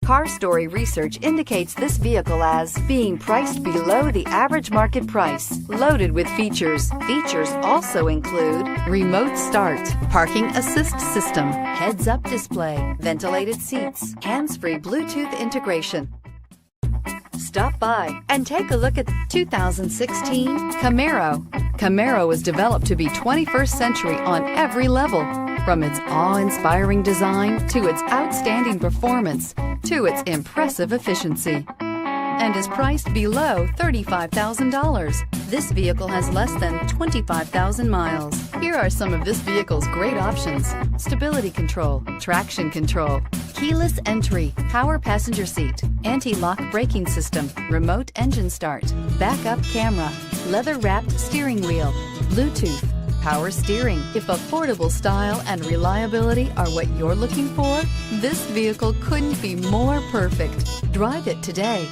Car Story research indicates this vehicle as being priced below the average market price, loaded with features. Features also include remote start, parking assist system, heads-up display, ventilated seats, hands-free Bluetooth integration. Stop by and take a look at the 2016 Camaro. Camaro was developed to be 21st century on every level, from its awe-inspiring design to its outstanding performance to its impressive efficiency, and is priced below $35,000. This vehicle has less than 25,000 miles. Here are some of this vehicle's great options: stability control, traction control, keyless entry, power passenger seat, anti-lock braking system, remote engine start, backup camera, leather-wrapped steering wheel, Bluetooth, power steering. If affordable style and reliability are what you're looking for, this vehicle couldn't be more perfect. Drive it today.